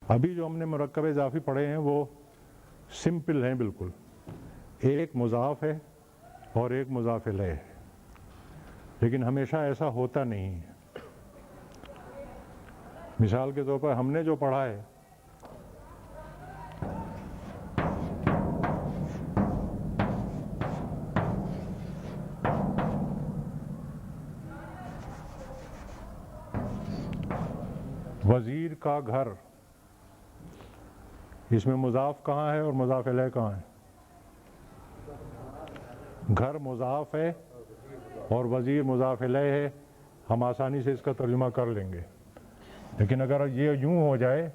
ابھی جو ہم نے مرکب اضافی پڑھے ہیں وہ سمپل ہیں بالکل، ایک مضاف ہے اور ایک مضاف الیہ ہے، لیکن ہمیشہ ایسا ہوتا نہیں ہے۔ مثال کے طور پر ہم نے جو پڑھا ہے وزیر کا گھر، اس میں مضاف کہاں ہے اور مضاف الیہ کہاں ہے؟ گھر مضاف ہے اور وزیر مضاف الیہ ہے، ہم آسانی سے اس کا ترجمہ کر لیں گے۔ لیکن اگر یہ یوں ہو جائے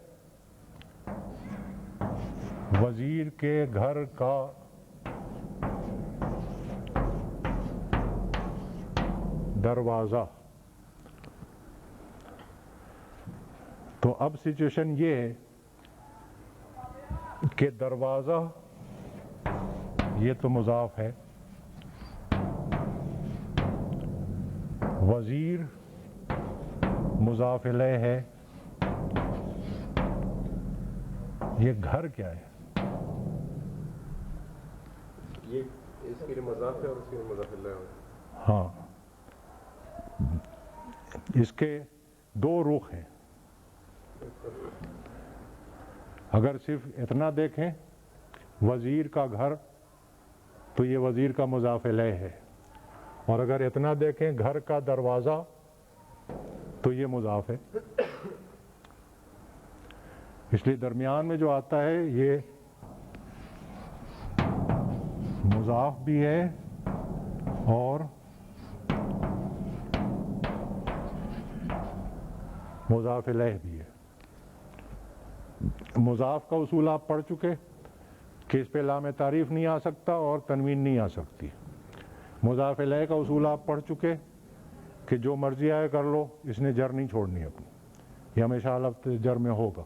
وزیر کے گھر کا دروازہ، تو اب سچویشن یہ ہے کہ دروازہ یہ تو مضاف ہے، وزیر مضاف الیہ ہے، یہ گھر کیا ہے؟ یہ اس کے لیے مضاف ہے اور اس کے لیے مضاف الیہ ہے۔ ہاں، اس کے دو رخ ہیں۔ اگر صرف اتنا دیکھیں وزیر کا گھر تو یہ وزیر کا مضاف الیہ ہے، اور اگر اتنا دیکھیں گھر کا دروازہ تو یہ مضاف ہے۔ اس لیے درمیان میں جو آتا ہے یہ مضاف بھی ہے اور مضاف الیہ بھی ہے۔ مضاف کا اصول آپ پڑھ چکے کہ اس پہ لام تعریف نہیں آ سکتا اور تنوین نہیں آ سکتی۔ مضاف الیہ کا اصول آپ پڑھ چکے کہ جو مرضی آئے کر لو، اس نے جر نہیں چھوڑنی اپنی، یہ ہمیشہ علامت جر میں ہوگا۔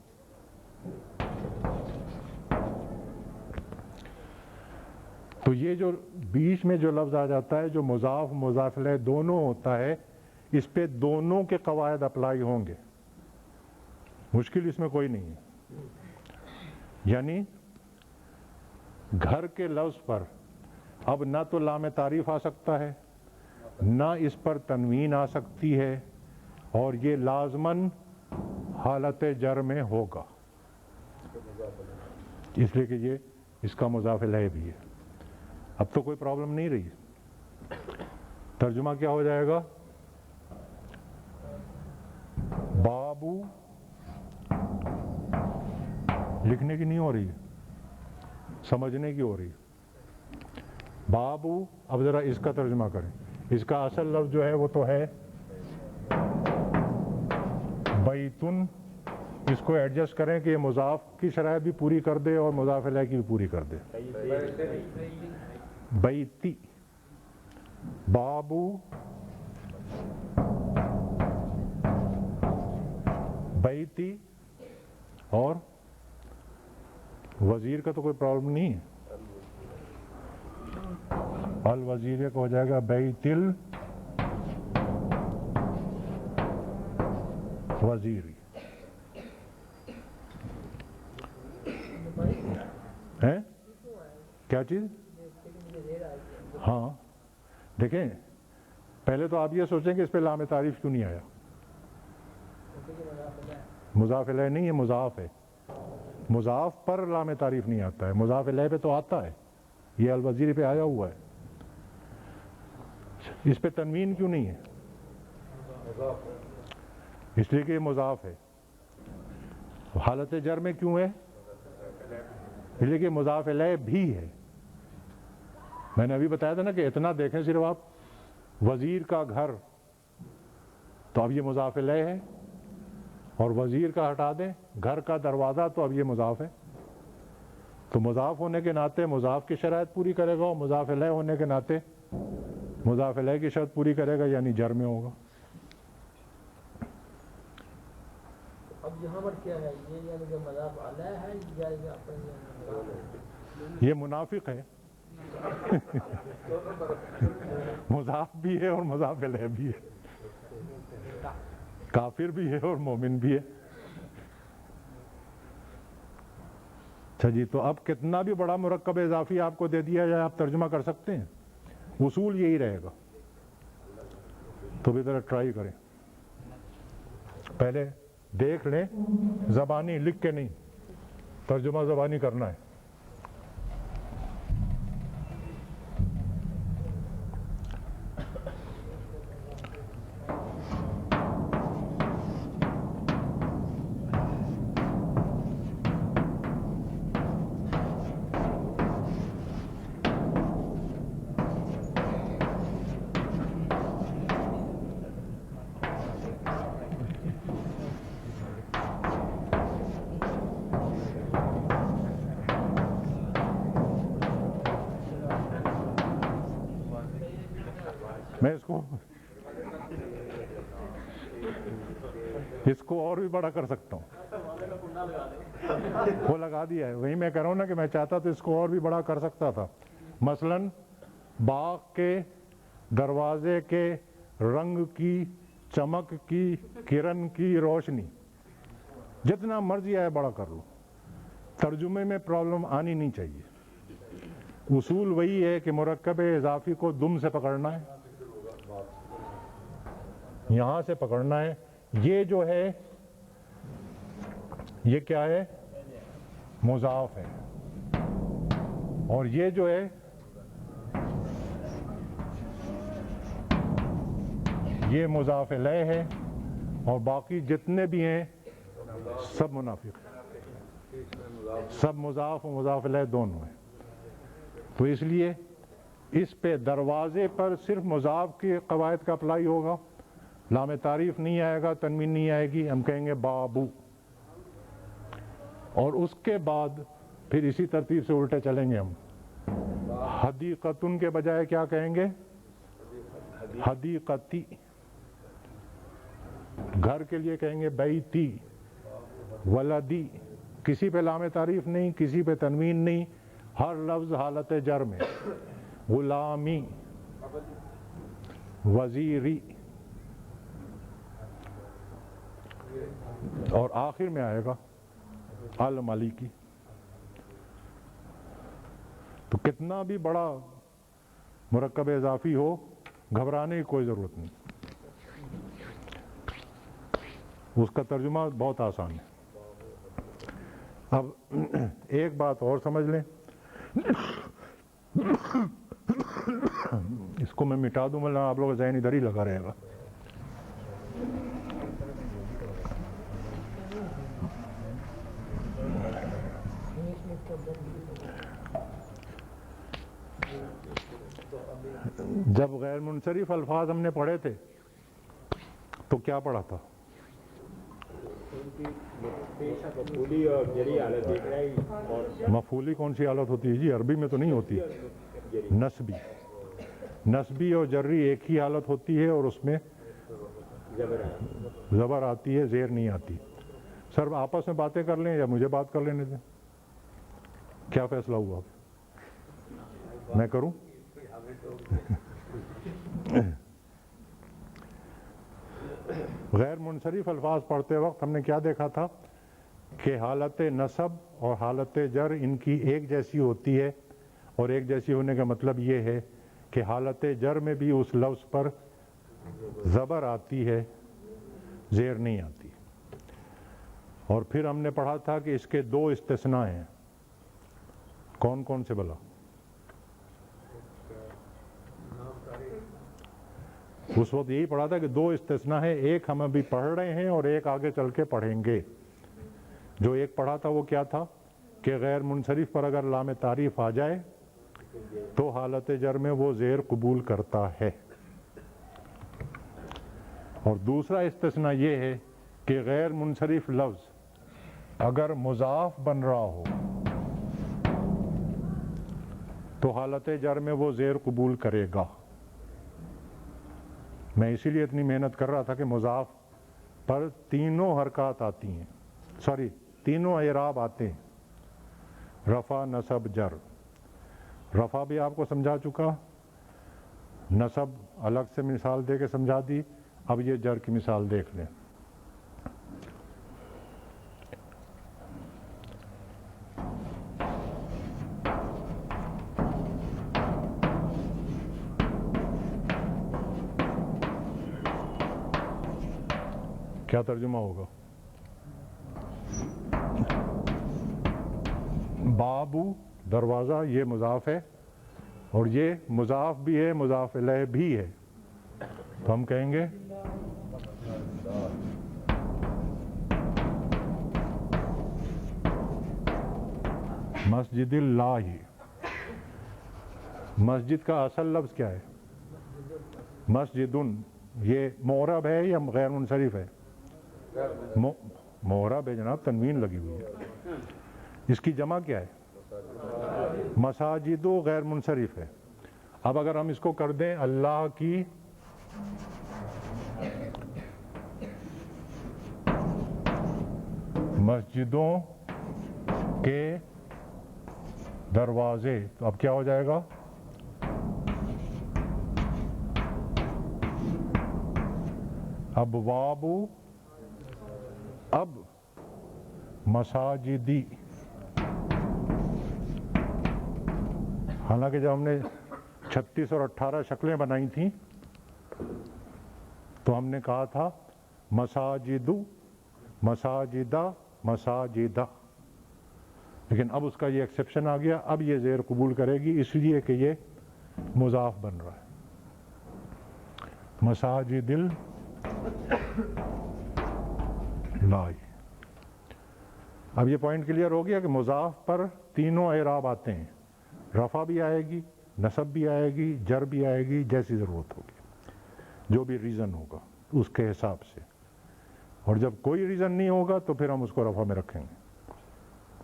تو یہ جو بیچ میں جو لفظ آ جاتا ہے جو مضاف مضاف الیہ دونوں ہوتا ہے، اس پہ دونوں کے قواعد اپلائی ہوں گے، مشکل اس میں کوئی نہیں ہے۔ یعنی گھر کے لفظ پر اب نہ تو لام تعریف آ سکتا ہے، نہ اس پر تنوین آ سکتی ہے، اور یہ لازماً حالت جر میں ہوگا، اس لیے کہ یہ اس کا مضاف الیہ بھی ہے۔ اب تو کوئی پرابلم نہیں رہی۔ ترجمہ کیا ہو جائے گا؟ بابو لکھنے کی نہیں ہو رہی ہے، سمجھنے کی ہو رہی ہے۔ بابو، اب ذرا اس کا ترجمہ کریں۔ اس کا اصل لفظ جو ہے وہ تو ہے بیتن، اس کو ایڈجسٹ کریں کہ یہ مضاف کی شرائط بھی پوری کر دے اور مضاف الیہ کی بھی پوری کر دے۔ بیتی، بابو بیتی، اور وزیر کا تو کوئی پرابلم نہیں ہے، الوزیر کا ہو جائے گا بیت الوزیر۔ ہیں کیا چیز؟ ہاں دیکھیں، پہلے تو آپ یہ سوچیں کہ اس پہ لام تعریف کیوں نہیں آیا۔ مضاف الیہ نہیں ہے، مضاف ہے۔ مضاف پر لام تعریف نہیں آتا ہے، مضاف الیہ پہ تو آتا ہے، یہ الوزیر پہ آیا ہوا ہے۔ اس پہ تنوین کیوں نہیں ہے؟ اس لیے کہ یہ مضاف ہے۔ حالت جر میں کیوں ہے؟ اس لیے کہ مضاف الیہ بھی ہے۔ میں نے ابھی بتایا تھا نا کہ اتنا دیکھیں صرف آپ، وزیر کا گھر تو اب یہ مضاف الیہ ہے، اور وزیر کا ہٹا دیں، گھر کا دروازہ تو اب یہ مضاف ہے۔ تو مضاف ہونے کے ناطے مضاف کی شرائط پوری کرے گا، اور مضاف الیہ ہونے کے ناطے مضاف الیہ کی شرط پوری کرے گا، یعنی جر میں ہوگا۔ اب یہاں پر کیا ہے؟ یہ یعنی کہ مضاف الیہ ہے یا یہ منافق ہے، مضاف بھی ہے اور مضاف الیہ بھی ہے، کافر بھی ہے اور مومن بھی ہے۔ اچھا جی، تو اب کتنا بھی بڑا مرکب اضافی آپ کو دے دیا جائے آپ ترجمہ کر سکتے ہیں، اصول یہی رہے گا. تو بھی ذرا ٹرائی کریں، پہلے دیکھ لیں، زبانی لکھ کے نہیں، ترجمہ زبانی کرنا ہے. میں اس کو اور بھی بڑا کر سکتا ہوں. وہ لگا دیا ہے، وہی میں کہہ رہا ہوں نا کہ میں چاہتا تو اس کو اور بھی بڑا کر سکتا تھا. مثلاً باغ کے دروازے کے رنگ کی، چمک کی، کرن کی روشنی، جتنا مرضی ہے بڑا کر لو، ترجمے میں پرابلم آنی نہیں چاہیے. اصول وہی ہے کہ مرکب اضافی کو دم سے پکڑنا ہے، یہاں سے پکڑنا ہے. یہ جو ہے یہ کیا ہے؟ مضاف ہے. اور یہ جو ہے یہ مضاف الیہ ہے، اور باقی جتنے بھی ہیں سب منافق ہیں، سب مضاف و مضاف الیہ دونوں ہیں. تو اس لیے اس پہ دروازے پر صرف مضاف کے قواعد کا اپلائی ہوگا، لام تعریف نہیں آئے گا، تنوین نہیں آئے گی، ہم کہیں گے بابو. اور اس کے بعد پھر اسی ترتیب سے الٹے چلیں گے ہم. حدیقتن کے بجائے کیا کہیں گے؟ حدیقتی. گھر کے لیے کہیں گے بیتی. ولدی. کسی پہ لام تعریف نہیں، کسی پہ تنوین نہیں، ہر لفظ حالت جر میں. غلامی، وزیری، اور آخر میں آئے گا الملکی. تو کتنا بھی بڑا مرکب اضافی ہو، گھبرانے کی کوئی ضرورت نہیں، اس کا ترجمہ بہت آسان ہے. اب ایک بات اور سمجھ لیں، اس کو میں مٹا دوں ورنہ آپ لوگ کا ذہن ادھر ہی لگا رہے گا. جب غیر منصرف الفاظ ہم نے پڑھے تھے تو کیا پڑھا تھا؟ مفعولی کون سی حالت ہوتی ہے جی؟ عربی میں تو نہیں ہوتی. نسبی. نسبی اور جری ایک ہی حالت ہوتی ہے، اور اس میں زبر آتی ہے، زیر نہیں آتی. سر آپس میں باتیں کر لیں یا مجھے بات کر لینے دیں، کیا فیصلہ ہوا؟ میں کروں؟ غیر منصرف الفاظ پڑھتے وقت ہم نے کیا دیکھا تھا کہ حالت نصب اور حالت جر ان کی ایک جیسی ہوتی ہے، اور ایک جیسی ہونے کا مطلب یہ ہے کہ حالت جر میں بھی اس لفظ پر زبر آتی ہے، زیر نہیں آتی. اور پھر ہم نے پڑھا تھا کہ اس کے دو استثناء ہیں. کون کون سے بلا؟ اس وقت یہی پڑھا تھا کہ دو استثناء ہے، ایک ہم ابھی پڑھ رہے ہیں اور ایک آگے چل کے پڑھیں گے. جو ایک پڑھا تھا وہ کیا تھا کہ غیر منصرف پر اگر لام تعریف آ جائے تو حالت جر میں وہ زیر قبول کرتا ہے. اور دوسرا استثناء یہ ہے کہ غیر منصرف لفظ اگر مضاف بن رہا ہو تو حالت جر میں وہ زیر قبول کرے گا. میں اسی لیے اتنی محنت کر رہا تھا کہ مضاف پر تینوں حرکات آتی ہیں، تینوں اعراب آتے ہیں، رفع، نصب، جر. رفع بھی آپ کو سمجھا چکا، نصب الگ سے مثال دے کے سمجھا دی. اب یہ جر کی مثال دیکھ لیں. کیا ترجمہ ہوگا؟ بابو دروازہ یہ مضاف ہے اور یہ مضاف بھی ہے مضاف الیہ بھی ہے، تو ہم کہیں گے مسجد اللہ۔ مسجد کا اصل لفظ کیا ہے؟ مسجدن، یہ معرب ہے یا غیر منصرف ہے؟ معرب ہے جناب، تنوین لگی ہوئی ہے۔ اس کی جمع کیا ہے؟ مساجد و غیر منصرف ہے۔ اب اگر ہم اس کو کر دیں اللہ کی مسجدوں کے دروازے، تو اب کیا ہو جائے گا؟ ابواب، اب مساجدی۔ حالانکہ جب ہم نے 36 اور 18 شکلیں بنائی تھیں تو ہم نے کہا تھا مساجد، مساجدہ، مساجدہ، لیکن اب اس کا یہ ایکسیپشن آ گیا، اب یہ زیر قبول کرے گی اس لیے کہ یہ مضاف بن رہا ہے۔ مساجد اللہ۔ اب یہ پوائنٹ کلیئر ہو گیا کہ مضاف پر تینوں اعراب آتے ہیں، رفع بھی آئے گی، نصب بھی آئے گی، جر بھی آئے گی، جیسی ضرورت ہوگی، جو بھی ریزن ہوگا اس کے حساب سے۔ اور جب کوئی ریزن نہیں ہوگا تو پھر ہم اس کو رفع میں رکھیں گے،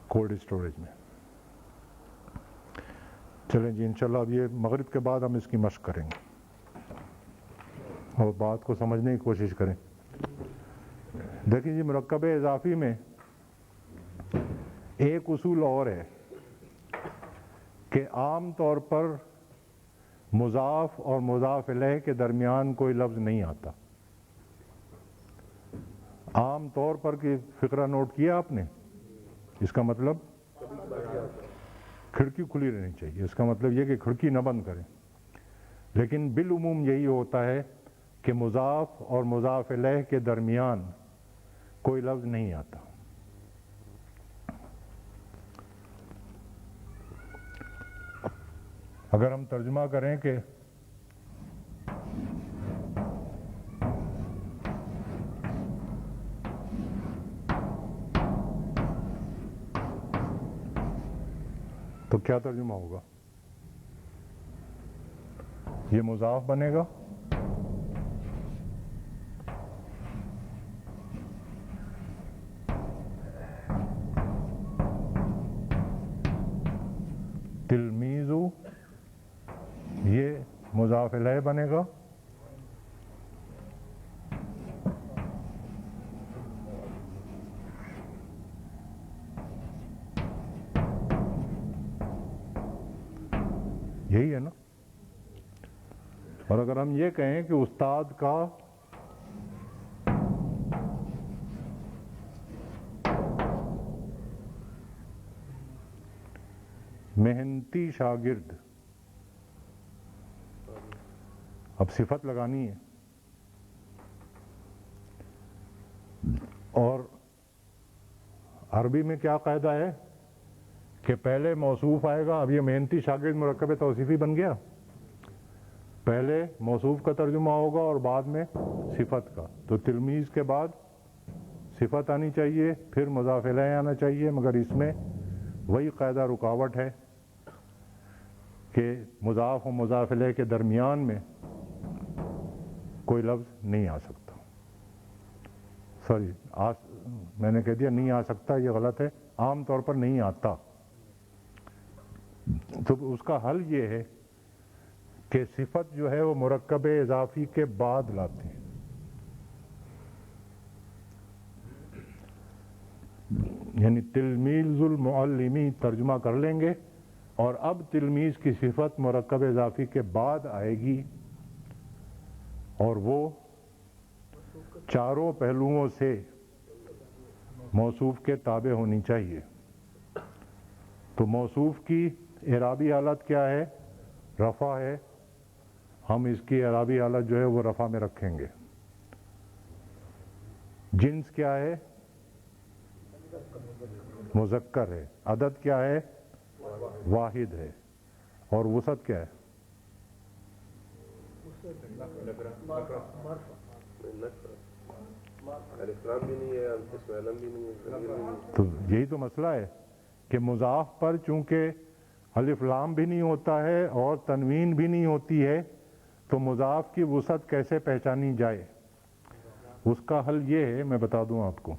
کولڈ اسٹوریج میں۔ چلیں جی، انشاءاللہ اب یہ مغرب کے بعد ہم اس کی مشق کریں گے اور بات کو سمجھنے کی کوشش کریں۔ دیکھیں جی، مرکب اضافی میں ایک اصول اور ہے کہ عام طور پر مضاف اور مضاف الیہ کے درمیان کوئی لفظ نہیں آتا۔ عام طور پر کہ فقرہ نوٹ کیا آپ نے، اس کا مطلب کھڑکی کھلی رہنی چاہیے، اس کا مطلب یہ کہ کھڑکی نہ بند کریں، لیکن بالعموم یہی ہوتا ہے کہ مضاف اور مضاف الیہ کے درمیان کوئی لفظ نہیں آتا۔ اگر ہم ترجمہ کریں کہ تو کیا ترجمہ ہوگا؟ یہ مضاف بنے گا، تلمیذ یہ مضاف الیہ بنے گا، یہی ہے نا۔ اور اگر ہم یہ کہیں کہ استاد کا محنتی شاگرد، اب صفت لگانی ہے، اور عربی میں کیا قاعدہ ہے کہ پہلے موصوف آئے گا۔ اب یہ محنتی شاگرد مرکب توصیفی بن گیا، پہلے موصوف کا ترجمہ ہوگا اور بعد میں صفت کا۔ تو تلمیذ کے بعد صفت آنی چاہیے، پھر مضاف الیہ آنا چاہیے، مگر اس میں وہی قاعدہ رکاوٹ ہے کہ مضاف و مضاف الیہ کے درمیان میں کوئی لفظ نہیں آ سکتا۔ سوری، میں نے کہہ دیا نہیں آ سکتا، یہ غلط ہے، عام طور پر نہیں آتا۔ تو اس کا حل یہ ہے کہ صفت جو ہے وہ مرکب اضافی کے بعد لاتے ہیں۔ یعنی تلمیذ المعلمی ترجمہ کر لیں گے، اور اب تلمیذ کی صفت مرکب اضافی کے بعد آئے گی، اور وہ چاروں پہلوؤں سے موصوف کے تابع ہونی چاہیے۔ تو موصوف کی اعرابی حالت کیا ہے؟ رفع ہے، ہم اس کی اعرابی حالت جو ہے وہ رفع میں رکھیں گے۔ جنس کیا ہے؟ مذکر ہے. عدد کیا ہے؟ واحد ہے. اور وسعت کیا ہے؟ الاسلام بھی نہیں ہے، اسم علم بھی نہیں ہے، ضمیر بھی نہیں ہے. تو یہی تو مسئلہ ہے کہ مضاف پر چونکہ الف لام بھی نہیں ہوتا ہے اور تنوین بھی نہیں ہوتی ہے، تو مضاف کی وسعت کیسے پہچانی جائے؟ اس کا حل یہ ہے، میں بتا دوں آپ کو.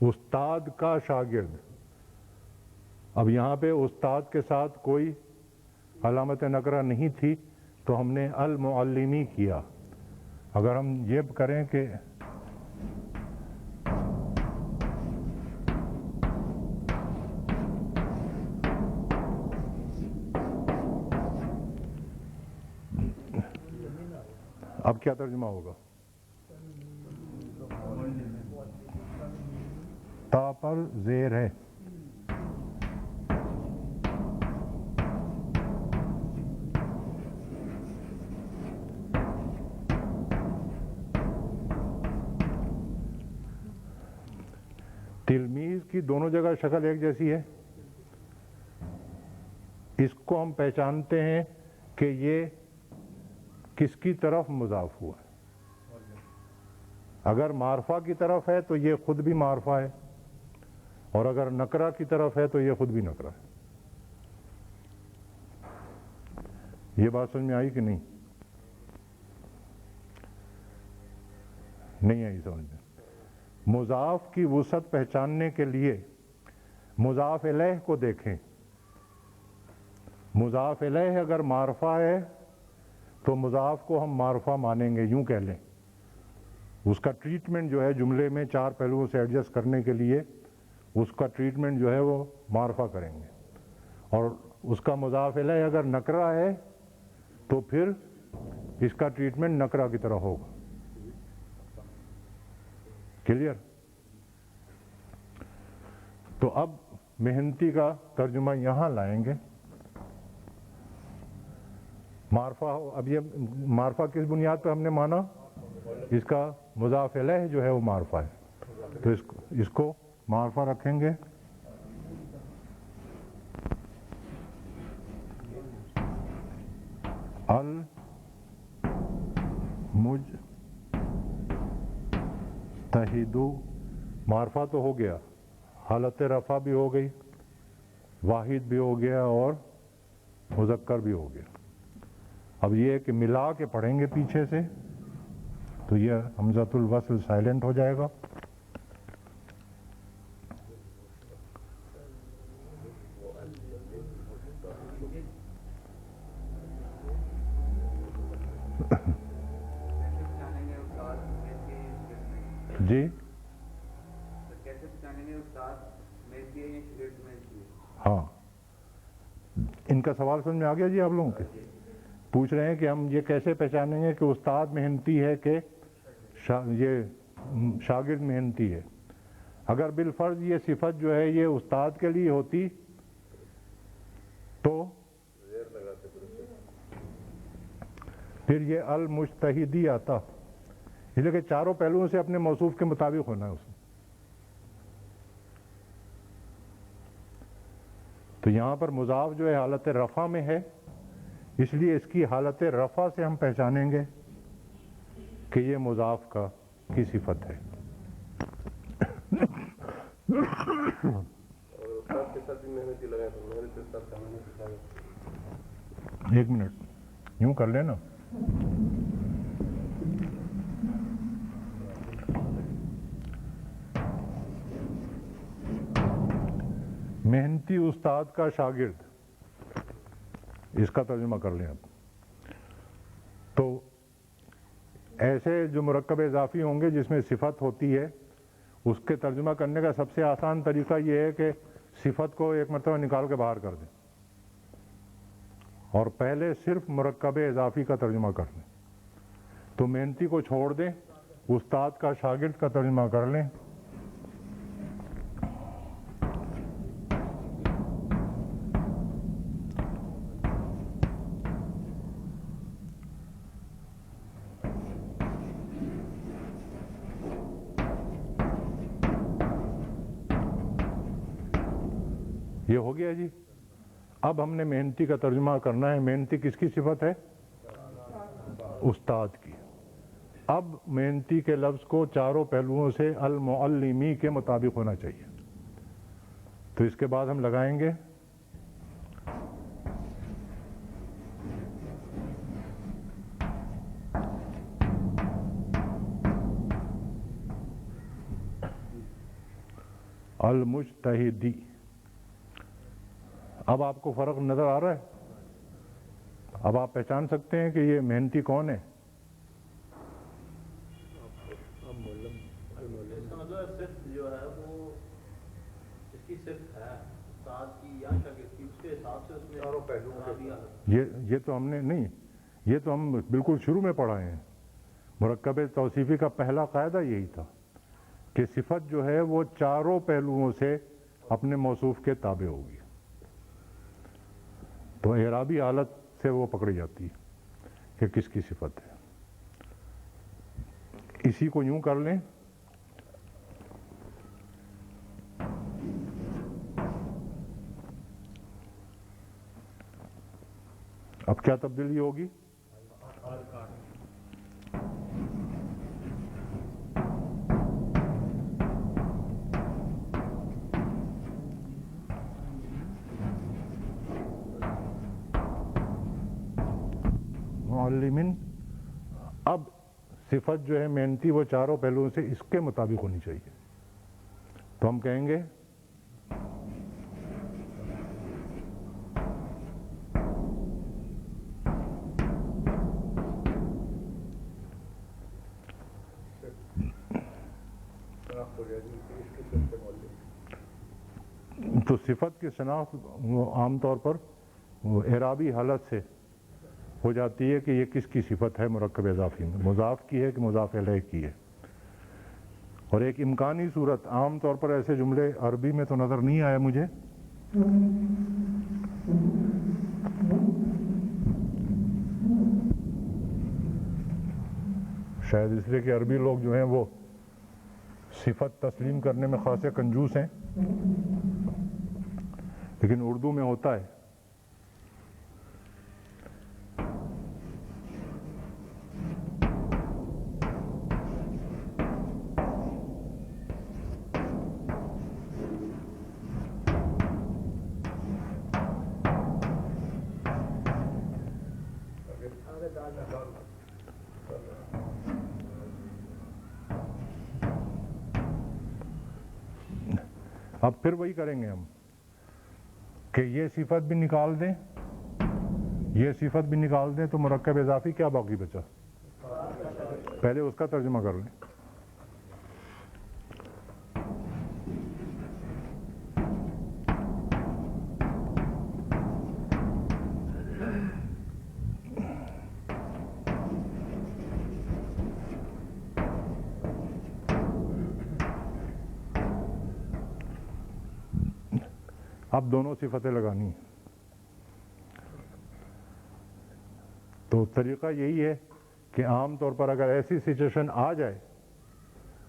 استاد کا شاگرد، اب یہاں پہ استاد کے ساتھ کوئی علامت نکرہ نہیں تھی تو ہم نے المعلمی کیا. اگر ہم یہ کریں کہ اب کیا ترجمہ ہوگا؟ تا پر زیر ہے. تلمیذ کی دونوں جگہ شکل ایک جیسی ہے. اس کو ہم پہچانتے ہیں کہ یہ کس کی طرف مضاف ہوا ہے. اگر معرفہ کی طرف ہے تو یہ خود بھی معرفہ ہے، اور اگر نکرہ کی طرف ہے تو یہ خود بھی نکرہ ہے. یہ بات سمجھ میں آئی کہ نہیں؟ نہیں آئی سمجھ میں. مضاف کی وسعت پہچاننے کے لیے مضاف الیہ کو دیکھیں. مضاف الیہ اگر معرفہ ہے تو مضاف کو ہم معرفہ مانیں گے، یوں کہہ لیں. اس کا ٹریٹمنٹ جو ہے جملے میں چار پہلوؤں سے ایڈجسٹ کرنے کے لیے اس کا ٹریٹمنٹ جو ہے وہ معرفہ کریں گے. اور اس کا مضاف الیہ اگر نکرہ ہے تو پھر اس کا ٹریٹمنٹ نکرہ کی طرح ہوگا. کلیئر؟ تو اب محنتی کا ترجمہ یہاں لائیں گے. معرفہ، اب یہ معرفہ کس بنیاد پہ ہم نے مانا؟ اس کا مضاف الیہ جو ہے وہ معرفہ ہے، تو اس کو معرفہ رکھیں گے. المجتہد، معرفہ تو ہو گیا، حالت رفع بھی ہو گئی، واحد بھی ہو گیا اور مذکر بھی ہو گیا. اب یہ ہے کہ ملا کے پڑھیں گے پیچھے سے تو یہ حمزۃ الوصل سائلنٹ ہو جائے گا. جی ہاں، ان کا سوال سمجھ میں آ گیا جی آپ لوگوں کے؟ پوچھ رہے ہیں کہ ہم یہ کیسے پہچانیں گے کہ استاد محنتی ہے کہ یہ شاگرد محنتی ہے. اگر بالفرض یہ صفت جو ہے یہ استاد کے لیے ہوتی تو پھر یہ المجتہدی آتا، اس لیے کہ چاروں پہلوؤں سے اپنے موصوف کے مطابق ہونا ہے اس میں. تو یہاں پر مضاف جو ہے حالت رفع میں ہے، اس لیے اس کی حالت رفع سے ہم پہچانیں گے کہ یہ مضاف کی صفت ہے. ایک منٹ یوں کر لینا. محنتی استاد کا شاگرد، اس کا ترجمہ کر لیں آپ. تو ایسے جو مرکب اضافی ہوں گے جس میں صفت ہوتی ہے، اس کے ترجمہ کرنے کا سب سے آسان طریقہ یہ ہے کہ صفت کو ایک مرتبہ نکال کے باہر کر دیں اور پہلے صرف مرکب اضافی کا ترجمہ کر لیں. تو محنتی کو چھوڑ دیں، استاد کا شاگرد کا ترجمہ کر لیں. یہ ہو گیا جی. اب ہم نے محنتی کا ترجمہ کرنا ہے. محنتی کس کی صفت ہے؟ استاد کی. اب محنتی کے لفظ کو چاروں پہلوؤں سے المعلمی کے مطابق ہونا چاہیے. تو اس کے بعد ہم لگائیں گے المجتہدی. اب آپ کو فرق نظر آ رہا ہے؟ اب آپ پہچان سکتے ہیں کہ یہ محنتی کون ہے؟ صرف جو ہے وہ اس کی صرف ہے استاد کی یا شاگرد کی، اس کے حساب سے اس میں چاروں پہلوؤں یہ تو ہم نے نہیں، یہ تو ہم بالکل شروع میں پڑھائے ہیں. مرکب توصیفی کا پہلا قاعدہ یہی تھا کہ صفت جو ہے وہ چاروں پہلوؤں سے اپنے موصوف کے تابع ہوگی. تو اعرابی حالت سے وہ پکڑی جاتی ہے کہ کس کی صفت ہے. اسی کو یوں کر لیں، اب کیا تبدیلی ہوگی؟ معلمین. اب صفت جو ہے محنتی وہ چاروں پہلوؤں سے اس کے مطابق ہونی چاہیے. تو ہم کہیں گے تو صفت کی شناخت وہ عام طور پر وہ اعرابی حالت سے ہو جاتی ہے کہ یہ کس کی صفت ہے مرکب اضافی میں، مضاف کی ہے کہ مضاف الیہ کی ہے. اور ایک امکانی صورت، عام طور پر ایسے جملے عربی میں تو نظر نہیں آئے مجھے، شاید اس لیے کہ عربی لوگ جو ہیں وہ صفت تسلیم کرنے میں خاصے کنجوس ہیں، لیکن اردو میں ہوتا ہے. اب پھر وہی کریں گے ہم کہ یہ صفت بھی نکال دیں، یہ صفت بھی نکال دیں، تو مرکب اضافی کیا باقی بچا؟ پہلے اس کا ترجمہ کر لیں. اب دونوں صفتیں لگانی ہیں. تو طریقہ یہی ہے کہ عام طور پر اگر ایسی سچویشن آ جائے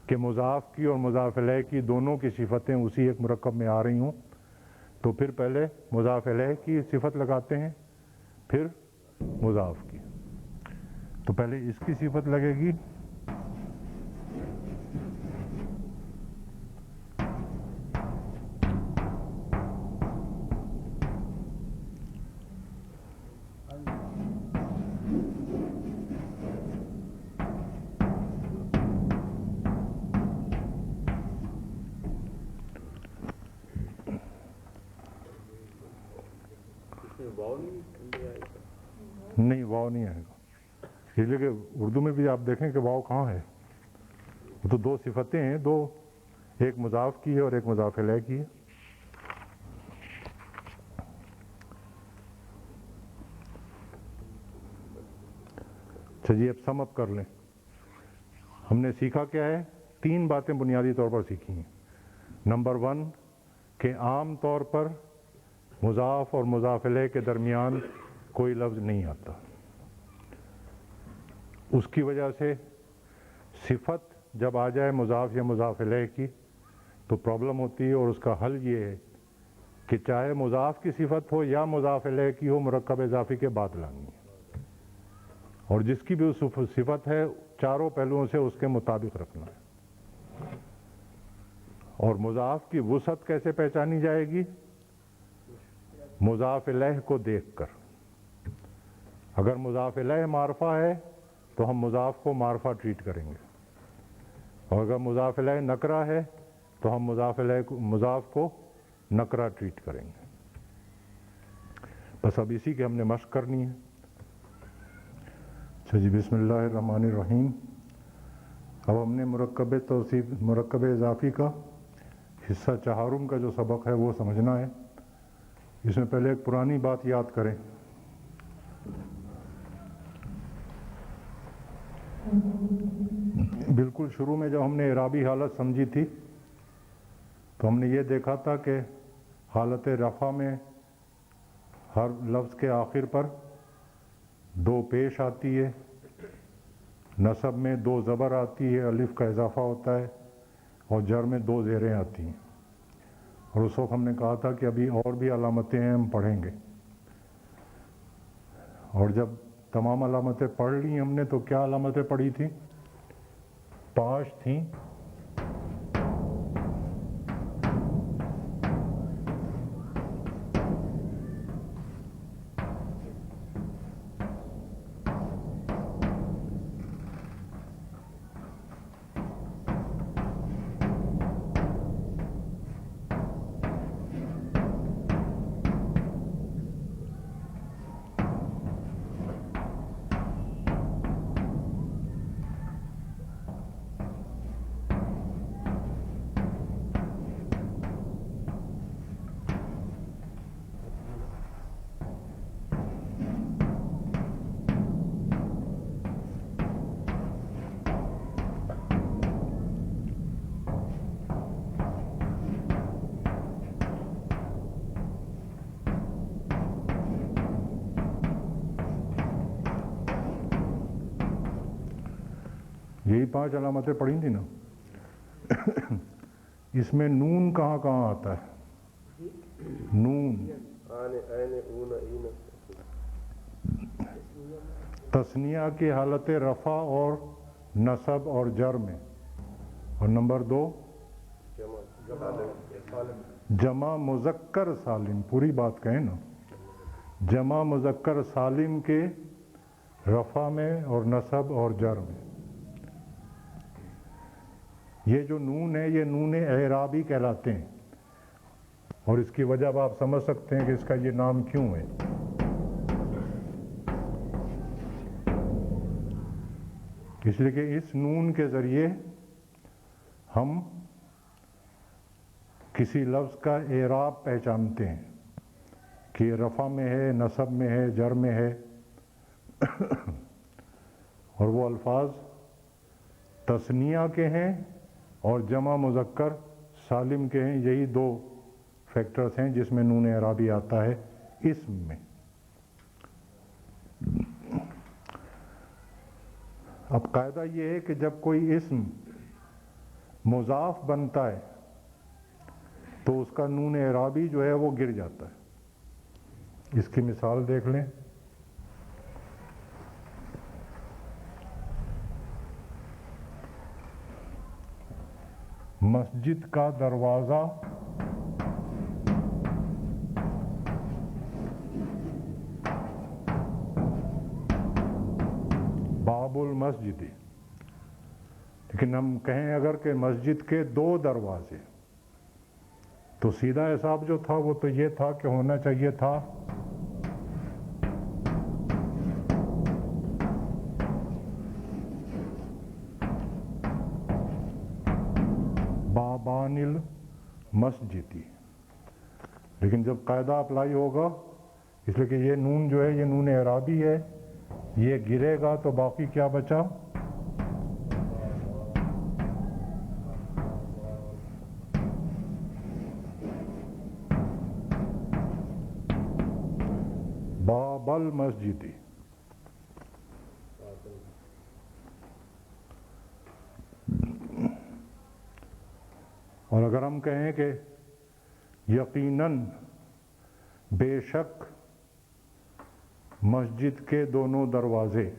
کہ مضاف کی اور مضاف الیہ کی دونوں کی صفتیں اسی ایک مرکب میں آ رہی ہوں، تو پھر پہلے مضاف الیہ کی صفت لگاتے ہیں، پھر مضاف کی. تو پہلے اس کی صفت لگے گی، نہیں واو نہیں آئے گا، اس لیے کہ اردو میں بھی آپ دیکھیں کہ واو کہاں ہے. وہ تو دو صفتیں ہیں، دو، ایک مضاف کی ہے اور ایک مضاف الیہ کی ہے. اچھا جی، اب سم اپ کر لیں. ہم نے سیکھا کیا ہے؟ 3 باتیں بنیادی طور پر سیکھی ہیں. نمبر 1 کہ عام طور پر مضاف اور مضاف الیہ کے درمیان کوئی لفظ نہیں آتا. اس کی وجہ سے صفت جب آ جائے مضاف یا مضاف الیہ کی تو پرابلم ہوتی ہے، اور اس کا حل یہ ہے کہ چاہے مضاف کی صفت ہو یا مضاف الیہ کی ہو، مرکب اضافی کے بعد لانی ہے، اور جس کی بھی صفت ہے چاروں پہلوؤں سے اس کے مطابق رکھنا ہے۔ اور مضاف کی وسعت کیسے پہچانی جائے گی؟ مضاف الیہ کو دیکھ کر۔ اگر مضاف الیہ معرفہ ہے تو ہم مضاف کو معرفہ ٹریٹ کریں گے، اور اگر مضاف الیہ نکرہ ہے تو ہم مضاف کو نکرہ ٹریٹ کریں گے۔ بس اب اسی کی ہم نے مشق کرنی ہے۔ اچھا جی، بسم اللہ الرحمن الرحیم۔ اب ہم نے مرکب اضافی کا حصہ چہارم کا جو سبق ہے وہ سمجھنا ہے۔ اس میں پہلے ایک پرانی بات یاد کریں۔ بالکل شروع میں جب ہم نے اعرابی حالت سمجھی تھی تو ہم نے یہ دیکھا تھا کہ حالت رفع میں ہر لفظ کے آخر پر دو پیش آتی ہے، نصب میں دو زبر آتی ہے، الف کا اضافہ ہوتا ہے، اور جر میں دو زیریں آتی ہیں۔ اور اس وقت ہم نے کہا تھا کہ ابھی اور بھی علامتیں ہیں، ہم پڑھیں گے۔ اور جب تمام علامتیں پڑھ لی ہم نے تو کیا علامتیں پڑھی تھیں؟ 5 تھیں۔ یہی 5 علامتیں پڑھی تھیں نا۔ اس میں نون کہاں کہاں آتا ہے؟ نون تثنیہ کی حالت رفع اور نصب اور جر میں، اور نمبر 2 جمع مذکر سالم، پوری بات کہیں نا، جمع مذکر سالم کے رفع میں اور نصب اور جر میں۔ یہ جو نون ہے یہ نون اعرابی کہلاتے ہیں، اور اس کی وجہ اب آپ سمجھ سکتے ہیں کہ اس کا یہ نام کیوں ہے۔ اس لیے کہ اس نون کے ذریعے ہم کسی لفظ کا اعراب پہچانتے ہیں کہ یہ رفع میں ہے، نصب میں ہے، جر میں ہے، اور وہ الفاظ تثنیہ کے ہیں اور جمع مذکر سالم کے ہیں۔ یہی 2 فیکٹرز ہیں جس میں نون اعرابی آتا ہے اسم میں۔ اب قاعدہ یہ ہے کہ جب کوئی اسم مضاف بنتا ہے تو اس کا نون اعرابی جو ہے وہ گر جاتا ہے۔ اس کی مثال دیکھ لیں۔ مسجد کا دروازہ باب المسجد، لیکن ہم کہیں اگر کہ مسجد کے 2 دروازے، تو سیدھا حساب جو تھا وہ تو یہ تھا کہ ہونا چاہیے تھا بابان المسجدی، لیکن جب قاعدہ اپلائی ہوگا، اس لیے کہ یہ نون جو ہے یہ نون اعرابی ہے، یہ گرے گا تو باقی کیا بچا؟ باب المسجدی۔ اور اگر ہم کہیں کہ یقیناً بے شک مسجد کے دونوں دروازے،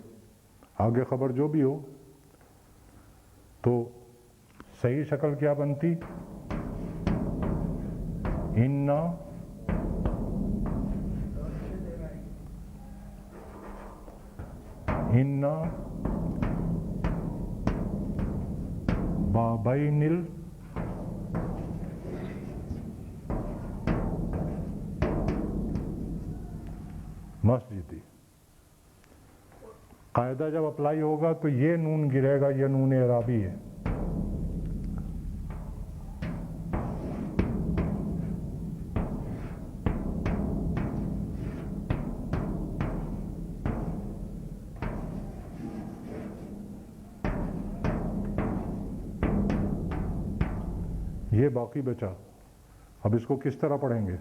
آگے خبر جو بھی ہو تو صحیح شکل کیا بنتی؟ اِنَّا بابین المسجدی۔ قاعدہ جب اپلائی ہوگا تو یہ نون گرے گا، یہ نون اعرابی ہے۔ یہ باقی بچا، اب اس کو کس طرح پڑھیں گے؟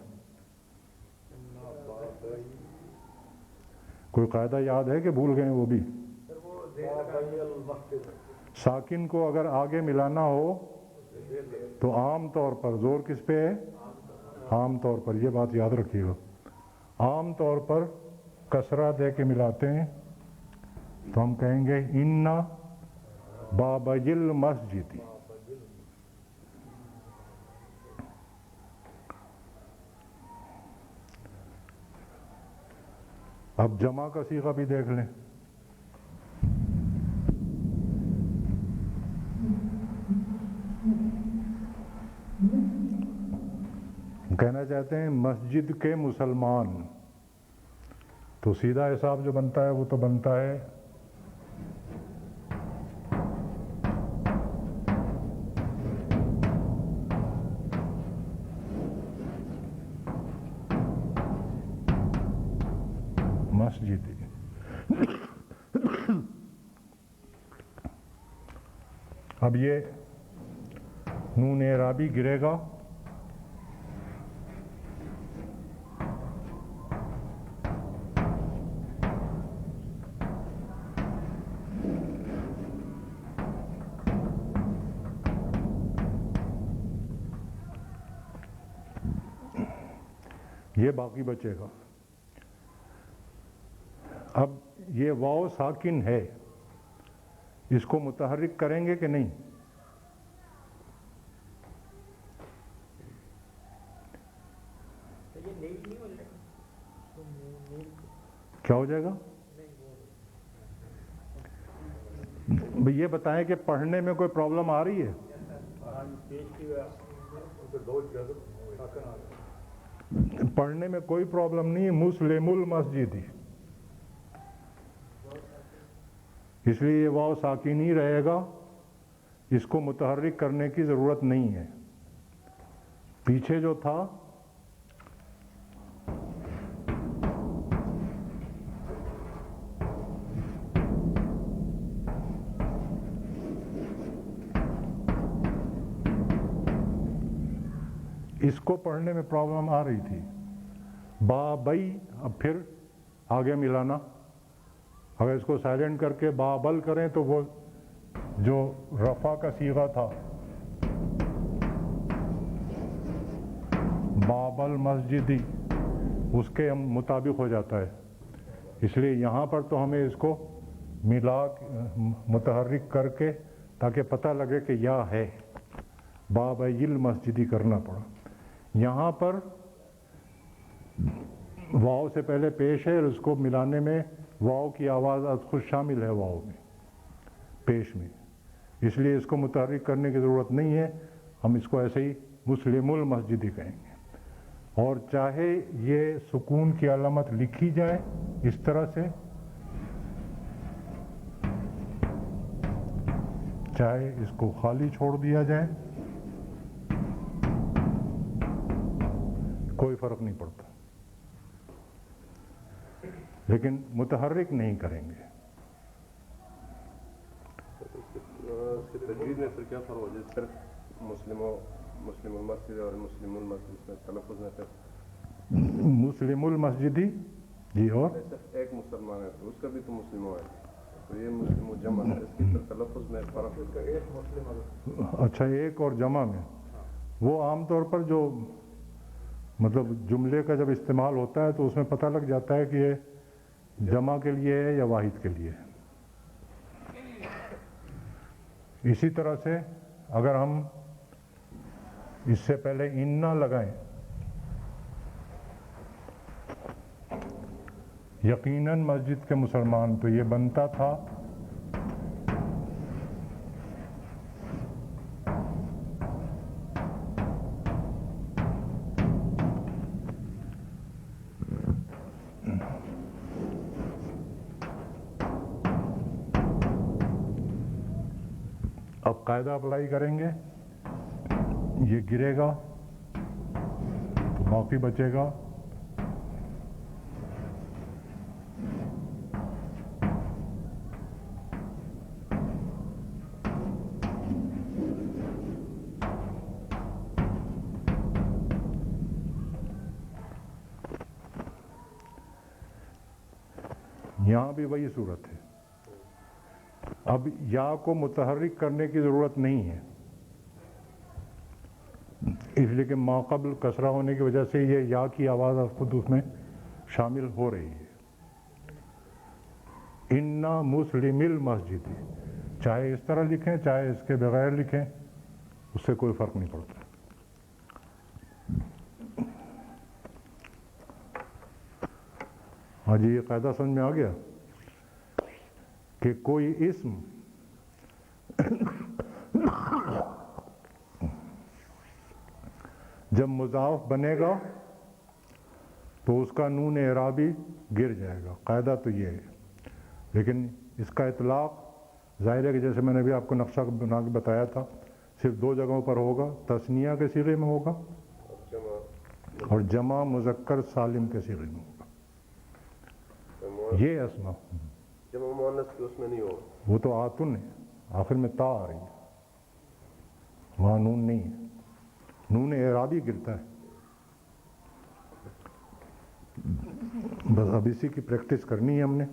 کوئی قاعدہ یاد ہے کہ بھول گئے وہ بھی؟ ساکن کو اگر آگے ملانا ہو تو عام طور پر زور کس پہ ہے؟ عام طور پر، یہ بات یاد رکھیے گا، عام طور پر کسرہ دے کے ملاتے ہیں تو ہم کہیں گے اِنَّا بابی المسجد۔ اب جمع کا صیغہ بھی دیکھ لیں۔ کہنا چاہتے ہیں مسجد کے مسلمان، تو سیدھا حساب جو بنتا ہے وہ تو بنتا ہے مسجد۔ اب یہ نون اعرابی گرے گا، یہ باقی بچے گا۔ اب یہ واو ساکن ہے، اس کو متحرک کریں گے کہ نہیں؟ کیا ہو جائے گا؟ یہ بتائیں کہ پڑھنے میں کوئی پرابلم آ رہی ہے؟ پڑھنے میں کوئی پرابلم نہیں ہے، مسلم المسجد، اس لیے یہ واو ساکن ہی رہے گا، اس کو متحرک کرنے کی ضرورت نہیں ہے۔ پیچھے جو تھا اس کو پڑھنے میں پرابلم آ رہی تھی، بابئی، اب پھر آگے ملانا، اگر اس کو سائلنٹ کر کے بابل کریں تو وہ جو رفع کا صیغہ تھا بابل مسجدی، اس کے مطابق ہو جاتا ہے، اس لیے یہاں پر تو ہمیں اس کو ملا متحرک کر کے تاکہ پتہ لگے کہ یا ہے، بابی المسجدی کرنا پڑا۔ یہاں پر واو سے پہلے پیش ہے اور اس کو ملانے میں واو کی آواز خود شامل ہے واو میں، پیش میں، اس لیے اس کو متحرک کرنے کی ضرورت نہیں ہے، ہم اس کو ایسے ہی مسلم المسجدی کہیں گے۔ اور چاہے یہ سکون کی علامت لکھی جائے اس طرح سے، چاہے اس کو خالی چھوڑ دیا جائے، کوئی فرق نہیں پڑتا، لیکن متحرک نہیں کریں گے۔ اس کے تجوید میں پھر کیا فرق ہو جائے؟ صرف مسلم المسجد اور مسلم المسجد میں تلفظ میں پھر مسلم المسجدی، جی، اور صرف ایک مسلمان ہے تو اس کا بھی تو مسلم ہے، تو یہ مسلم جمع ہے، اس کی تلفظ میں فرق ہے۔ ایک مسلم، اچھا، ایک اور جمع میں، وہ عام طور پر جو مطلب جملے کا جب استعمال ہوتا ہے تو اس میں پتہ لگ جاتا ہے کہ یہ جمع کے لیے ہے یا واحد کے لیے ہے۔ اسی طرح سے اگر ہم اس سے پہلے ان نہ لگائیں، یقیناً مسجد کے مسلمان، تو یہ بنتا تھا اب قاعدہ اپلائی کریں گے، یہ گرے گا تو باقی بچے گا یہاں بھی وہی صورت ہے۔ اب یا کو متحرک کرنے کی ضرورت نہیں ہے، اس لیے کہ ما قبل کسرہ ہونے کی وجہ سے یہ یا کی آواز خود اس میں شامل ہو رہی ہے۔ انا مسلم المسجد، چاہے اس طرح لکھیں چاہے اس کے بغیر لکھیں، اس سے کوئی فرق نہیں پڑتا۔ ہاں جی، یہ قاعدہ سمجھ میں آ گیا کہ کوئی اسم جب مضاف بنے گا تو اس کا نون اعرابی گر جائے گا، قاعدہ تو یہ ہے۔ لیکن اس کا اطلاق ظاہر ہے کہ جیسے میں نے بھی آپ کو نقشہ بنا کے بتایا تھا، صرف دو جگہوں پر ہوگا، تثنیہ کے صیغے میں ہوگا اور جمع مذکر سالم کے صیغے میں ہوگا۔ یہ اسما جمع مؤنث کے اس میں نہیں ہوگا، وہ تو آتن ہے، آخر میں تا آ رہی ہے، وہاں نون نہیں ہے، نون اعرابی گرتا ہے۔ بس اب اسی کی پریکٹس کرنی ہے ہم نے۔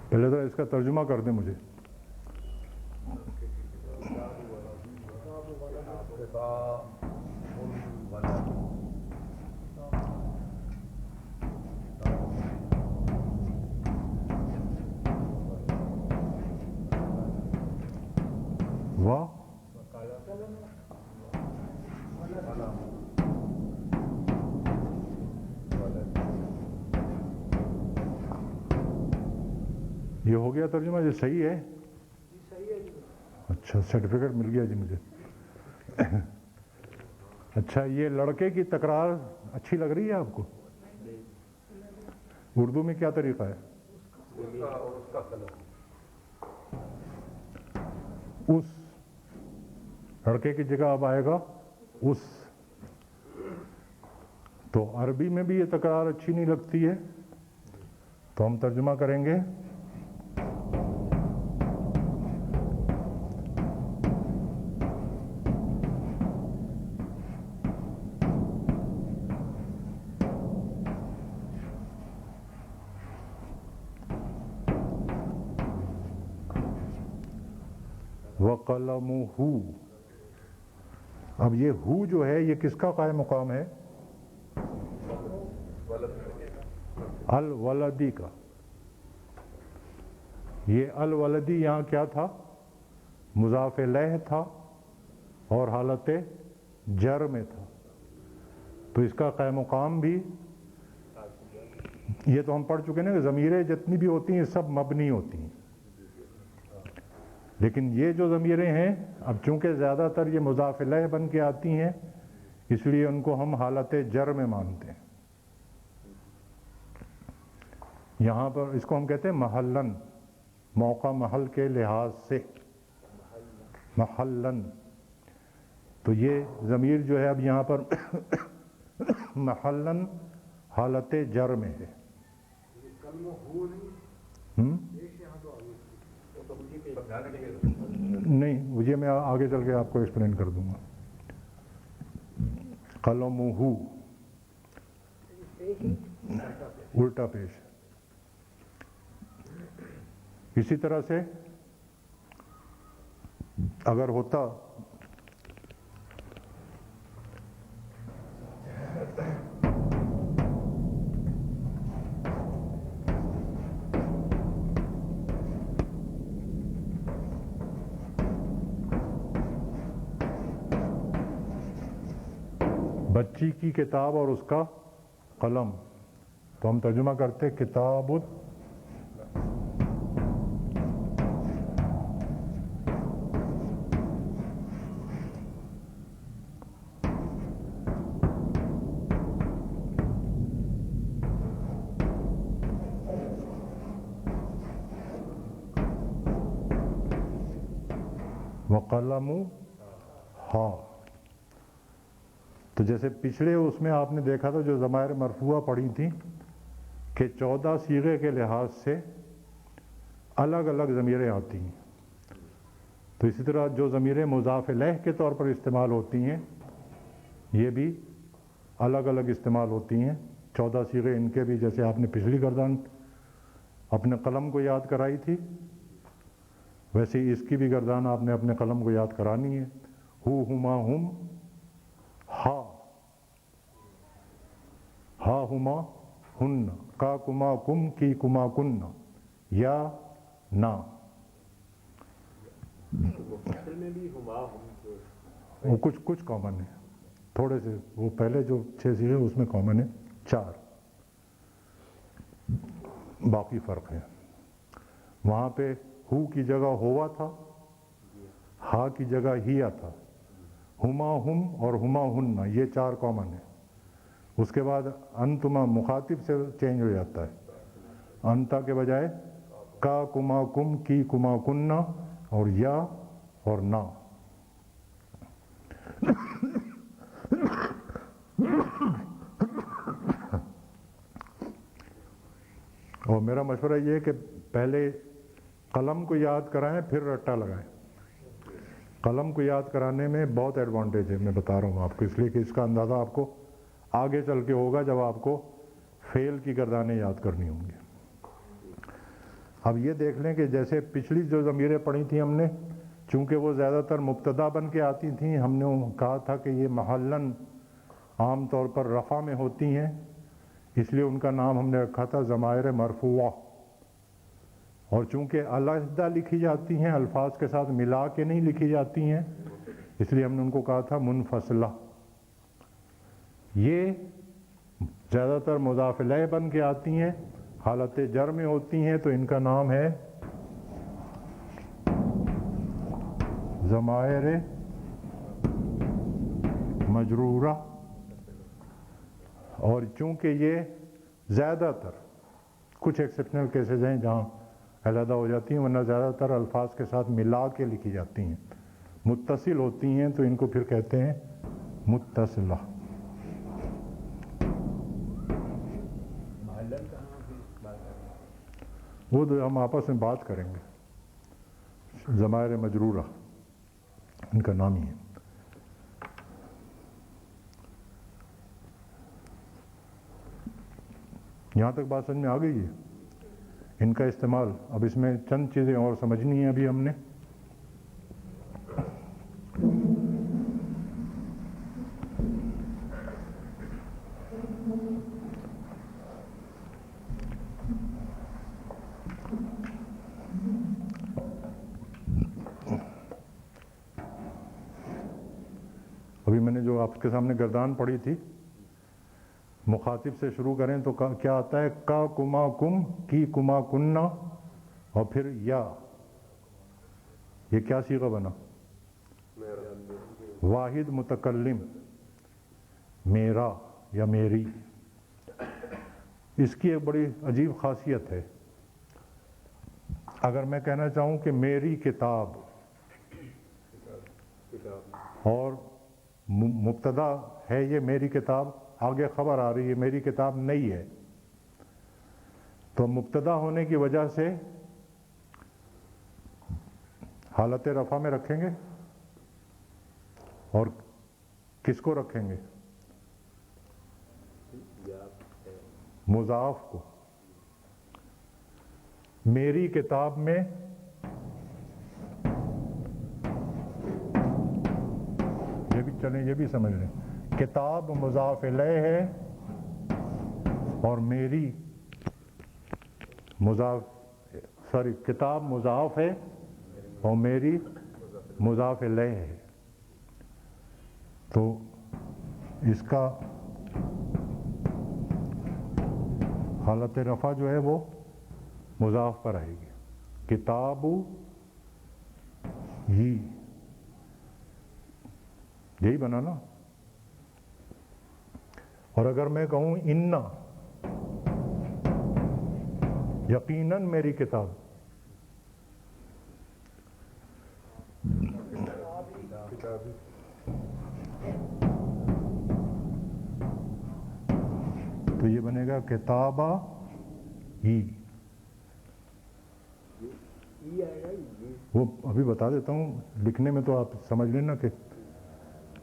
پہلے تو اس کا ترجمہ کر دیں مجھے۔ واہ، یہ ہو گیا ترجمہ، یہ صحیح ہے؟ اچھا، سرٹیفکیٹ مل گیا جی مجھے۔ اچھا، یہ لڑکے کی تکرار اچھی لگ رہی ہے آپ کو؟ اردو میں کیا طریقہ ہے؟ اس لڑکے کی جگہ اب آئے گا اس، تو عربی میں بھی یہ تکرار اچھی نہیں لگتی ہے، تو ہم ترجمہ کریں گے وَقَلَمُهُ۔ اب یہ ہو جو ہے یہ کس کا قائم مقام ہے؟ الولدی کا۔ یہ الولدی یہاں کیا تھا؟ مضاف الیہ تھا اور حالت جر میں تھا، تو اس کا قائم مقام بھی، یہ تو ہم پڑھ چکے ہیں نا کہ ضمیریں جتنی بھی ہوتی ہیں سب مبنی ہوتی ہیں، لیکن یہ جو ضمیریں ہیں اب چونکہ زیادہ تر یہ مضاف الیہ بن کے آتی ہیں، اس لیے ان کو ہم حالت جر میں مانتے ہیں۔ یہاں پر اس کو ہم کہتے ہیں محلن، موقع محل کے لحاظ سے محلن۔ تو یہ ضمیر جو ہے اب یہاں پر محلاً حالت جر میں ہے. نہیں یہ میں آگے چل کے آپ کو ایکسپلین کر دوں گا. قلمہ الٹا پیش. اسی طرح سے اگر ہوتا بچی کی کتاب اور اس کا قلم، تو ہم ترجمہ کرتے کتاب وقلم ہا. تو جیسے پچھلے اس میں آپ نے دیکھا تھا جو ضمائر مرفوعہ پڑھی تھیں کہ 14 صیغے کے لحاظ سے الگ الگ ضمیریں آتی ہیں. تو اسی طرح جو ضمیریں مضاف الیہ کے طور پر استعمال ہوتی ہیں یہ بھی الگ الگ استعمال ہوتی ہیں. 14 صیغے ان کے بھی، جیسے آپ نے پچھلی گردان اپنے قلم کو یاد کرائی تھی ویسے ہی اس کی بھی گردان آپ نے اپنے قلم کو یاد کرانی ہے. ہو ہما ہم ہا، ہا ہما ہن، کا کما کم، کی کما کن، یا نا. وہ کچھ کامن ہے، تھوڑے سے وہ پہلے جو 6 صیغے اس میں کامن ہے 4، باقی فرق ہے. وہاں پہ ہو کی جگہ ہوا تھا، ہا کی جگہ ہیا تھا. ہما ہم اور ہما ہن یہ 4 کامن ہیں. اس کے بعد انتما مخاطب سے چینج ہو جاتا ہے، انتا کے بجائے کا کما کم، کی کما کننا، اور یا اور نا. اور میرا مشورہ یہ ہے کہ پہلے قلم کو یاد کرائیں پھر رٹا لگائیں. قلم کو یاد کرانے میں بہت ایڈوانٹیج ہے، میں بتا رہا ہوں آپ کو، اس لیے کہ اس کا اندازہ آپ کو آگے چل کے ہوگا جب آپ کو فعل کی گردانیں یاد کرنی ہوں گی. اب یہ دیکھ لیں کہ جیسے پچھلی جو ضمیریں پڑھی تھیں ہم نے، چونکہ وہ زیادہ تر مبتدا بن کے آتی تھیں، ہم نے کہا تھا کہ یہ محلاً عام طور پر رفع میں ہوتی ہیں، اس لیے ان کا نام ہم نے رکھا تھا ضمائر مرفوعہ. اور چونکہ علیحدہ لکھی جاتی ہیں، الفاظ کے ساتھ ملا کے نہیں لکھی جاتی ہیں، اس لیے ہم نے ان کو کہا تھا منفصلہ. یہ زیادہ تر مضاف الیہ بن کے آتی ہیں، حالت جر میں ہوتی ہیں، تو ان کا نام ہے ضمائر مجرورہ. اور چونکہ یہ زیادہ تر، کچھ ایکسیپشنل کیسز ہیں جہاں علیحدہ ہو جاتی ہیں، ورنہ زیادہ تر الفاظ کے ساتھ ملا کے لکھی جاتی ہیں، متصل ہوتی ہیں، تو ان کو پھر کہتے ہیں متصلہ. وہ تو ہم آپس میں بات کریں گے. ضمائر مجرورہ ان کا نام ہی ہے. یہاں تک بات سمجھ میں آ گئی ہے. ان کا استعمال، اب اس میں چند چیزیں اور سمجھنی ہیں ابھی ہم نے. ابھی میں نے جو آپ کے سامنے گردان پڑھی تھی، مخاطب سے شروع کریں تو کیا آتا ہے؟ کا کما کم، کی کما کننا، اور پھر یا. یہ کیا صیغہ بنا؟ واحد متکلم، میرا یا میری. اس کی ایک بڑی عجیب خاصیت ہے. اگر میں کہنا چاہوں کہ میری کتاب، اور مبتدا ہے یہ میری کتاب، آگے خبر آ رہی ہے میری کتاب نہیں ہے، تو مبتدا ہونے کی وجہ سے حالت رفع میں رکھیں گے اور کس کو رکھیں گے؟ مضاف کو۔ میری کتاب میں یہ بھی چلیں، یہ بھی سمجھ لیں، کتاب مضاف الیہ ہے اور میری کتاب مضاف ہے اور میری مضاف الیہ ہے، تو اس کا حالت رفع جو ہے وہ مضاف پر آئے گی، کتاب ہی، یہی بنا نا۔ اور اگر میں کہوں انا، یقیناً میری کتاب، تو یہ بنے گا کتابہ ہی، وہ ابھی بتا دیتا ہوں، لکھنے میں تو آپ سمجھ لینا کہ۔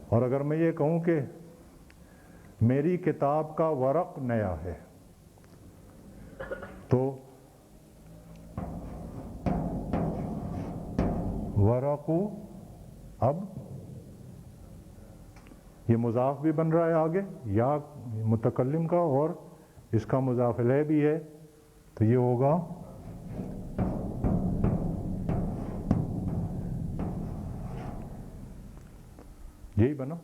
اور اگر میں یہ کہوں کہ میری کتاب کا ورق نیا ہے، تو ورق، اب یہ مضاف بھی بن رہا ہے آگے، یا متکلم کا، اور اس کا مضاف الیہ بھی ہے، تو یہ ہوگا یہی بنا۔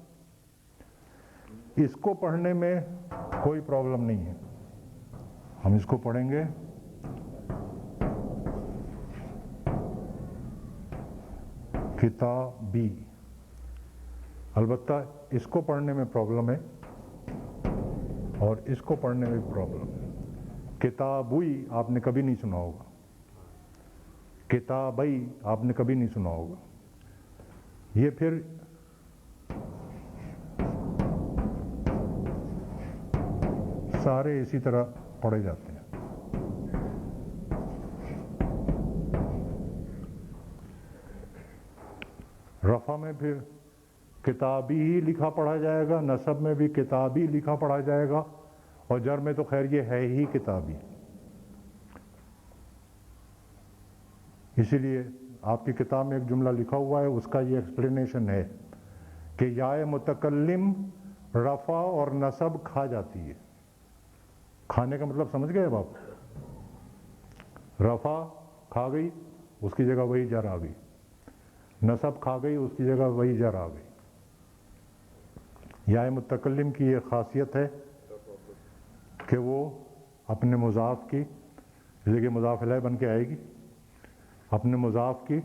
اس کو پڑھنے میں کوئی پرابلم نہیں ہے، ہم اس کو پڑھیں گے کتابی، البتہ اس کو پڑھنے میں پرابلم ہے اور اس کو پڑھنے میں پرابلم ہے۔ کتابوئی آپ نے کبھی نہیں سنا ہوگا، کتابئی آپ نے کبھی نہیں سنا ہوگا، یہ پھر سارے اسی طرح پڑھے جاتے ہیں۔ رفع میں پھر کتابی ہی لکھا پڑھا جائے گا، نصب میں بھی کتابی لکھا پڑھا جائے گا، اور جر میں تو خیر یہ ہے ہی کتابی۔ اسی لیے آپ کی کتاب میں ایک جملہ لکھا ہوا ہے، اس کا یہ ایکسپلینیشن ہے کہ یائے متکلم رفع اور نصب کھا جاتی ہے۔ کھانے کا مطلب سمجھ گئے اب آپ؟ رفع کھا گئی، اس کی جگہ وہی جر آ گئی، نصب کھا گئی، اس کی جگہ وہی جر آ گئی۔ یائے متکلم کی یہ خاصیت ہے کہ وہ اپنے مضاف کی، جگہ مضاف الیہ بن کے آئے گی، اپنے مضاف کی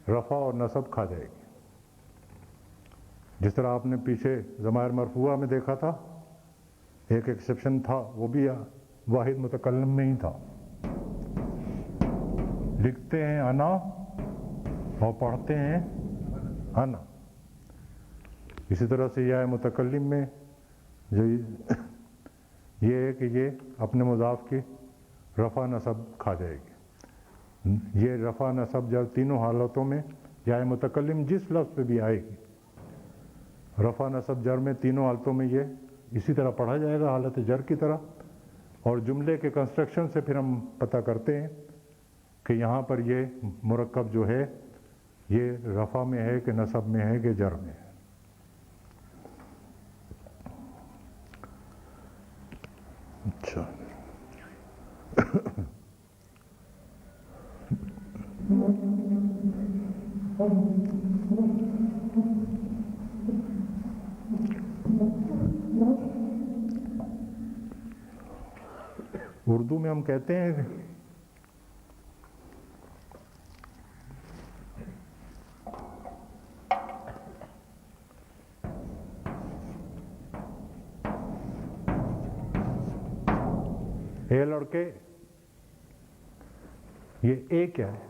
رفع اور نصب کھا جائے گی۔ جس طرح آپ نے پیچھے ضمائر مرفوعہ میں دیکھا تھا، ایک ایکسیپشن تھا، وہ بھی واحد متکلم میں ہی تھا، لکھتے ہیں انا اور پڑھتے ہیں انا۔ اسی طرح سے یہ متکلم میں جو یہ ہے کہ یہ اپنے مضاف کی رفع نصب کھا جائے گی۔ یہ رفع نصب جب تینوں حالتوں میں یا متکلم جس لفظ پہ بھی آئے گی، رفع نصب جر میں تینوں حالتوں میں یہ اسی طرح پڑھا جائے گا، حالت جر کی طرح۔ اور جملے کے کنسٹرکشن سے پھر ہم پتہ کرتے ہیں کہ یہاں پر یہ مرکب جو ہے یہ رفع میں ہے کہ نصب میں ہے کہ جر میں ہے۔ اچھا، اردو میں ہم کہتے ہیں اے لڑکے، یہ اے کیا ہے؟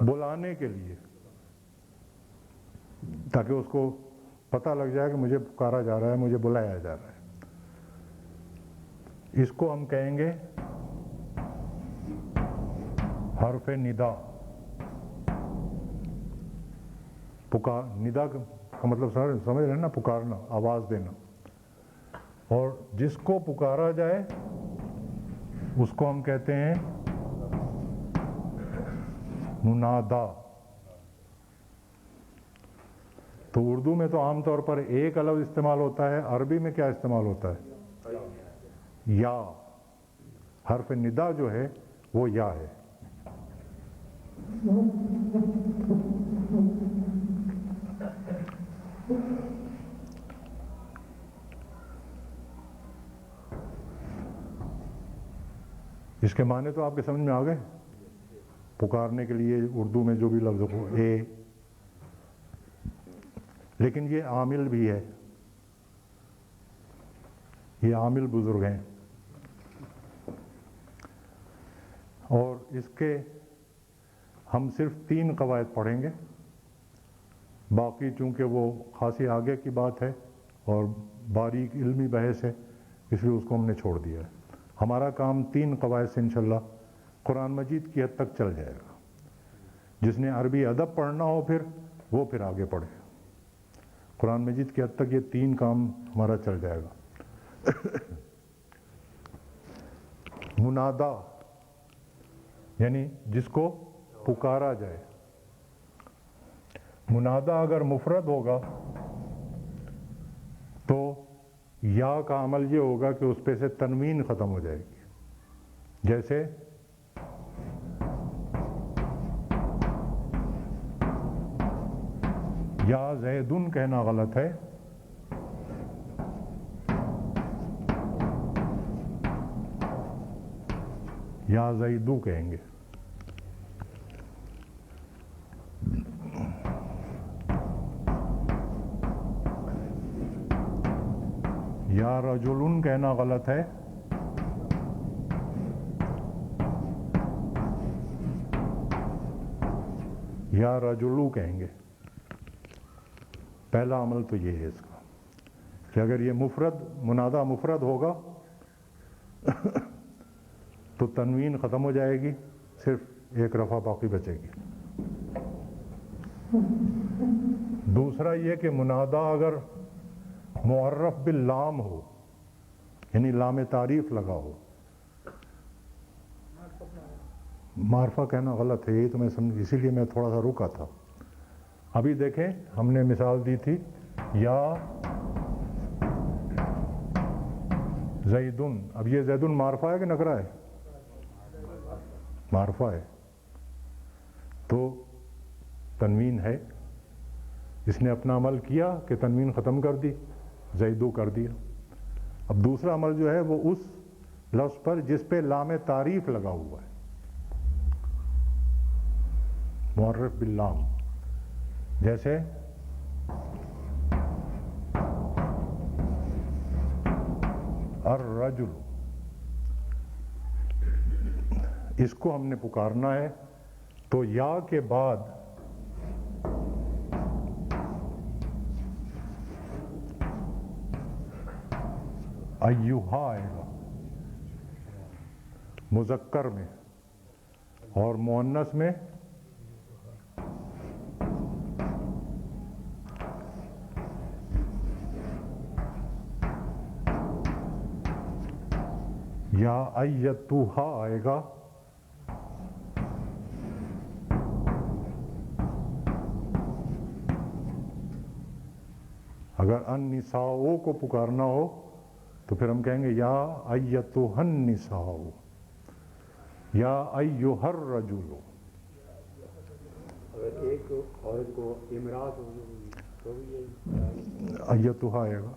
بلانے کے لیے، تاکہ اس کو پتہ لگ جائے کہ مجھے پکارا جا رہا ہے، مجھے بلایا جا رہا ہے. اس کو ہم کہیں گے حرف ندا. ندا کا مطلب سمجھ رہے ہیں نا، پکارنا، آواز دینا. اور جس کو پکارا جائے اس کو ہم کہتے ہیں منادا. تو اردو میں تو عام طور پر ایک لفظ استعمال ہوتا ہے، عربی میں کیا استعمال ہوتا ہے؟ یا. حرف ندا جو ہے وہ یا ہے. اس کے معنی تو آپ کے سمجھ میں آ گئے؟ پکارنے کے لیے اردو میں جو بھی لفظ ہو، اے. لیکن یہ عامل بھی ہے، یہ عامل بزرگ ہیں. اور اس کے ہم صرف 3 قواعد پڑھیں گے. باقی چونکہ وہ خاصی آگے کی بات ہے اور باریک علمی بحث ہے، اس لیے اس کو ہم نے چھوڑ دیا ہے. ہمارا کام 3 قواعد سے انشاءاللہ قرآن مجید کی حد تک چل جائے گا. جس نے عربی ادب پڑھنا ہو وہ پھر آگے پڑھے. قرآن مجید کی حد تک یہ 3 کام ہمارا چل جائے گا. منادا یعنی جس کو پکارا جائے. منادا اگر مفرد ہوگا تو یا کا عمل یہ ہوگا کہ اس پہ سے تنوین ختم ہو جائے گی. جیسے یا زیدن کہنا غلط ہے، یا زیدو کہیں گے. یا رجلن کہنا غلط ہے، یا رجلو کہیں گے. پہلا عمل تو یہ ہے اس کا کہ اگر یہ منادا مفرد ہوگا تو تنوین ختم ہو جائے گی، صرف ایک رفع باقی بچے گی. دوسرا یہ کہ منادا اگر معرف باللام ہو، یعنی لام تعریف لگا ہو. معرفہ کہنا غلط ہے، یہی تو میں سمجھ، اسی لیے میں تھوڑا سا رکا تھا. ابھی دیکھیں ہم نے مثال دی تھی یا زیدن. اب یہ زیدن معرفہ ہے کہ نکرہ ہے؟ معرفہ ہے، تو تنوین ہے. اس نے اپنا عمل کیا کہ تنوین ختم کر دی، زیدو کر دیا. اب دوسرا عمل جو ہے وہ اس لفظ پر جس پہ لام تعریف لگا ہوا ہے، معرف باللام. جیسے الرجل، اس کو ہم نے پکارنا ہے تو یا کے بعد ایہا آئے گا مذکر میں، اور مؤنث میں یا ایتوہا آئے گا. اگر النساء کو پکارنا ہو تو پھر ہم کہیں گے یا ایتوہا النساء، یا ایہا الرجل. اگر ایک عورت کو امرات ہو تو بھی ایتوہا آئے گا.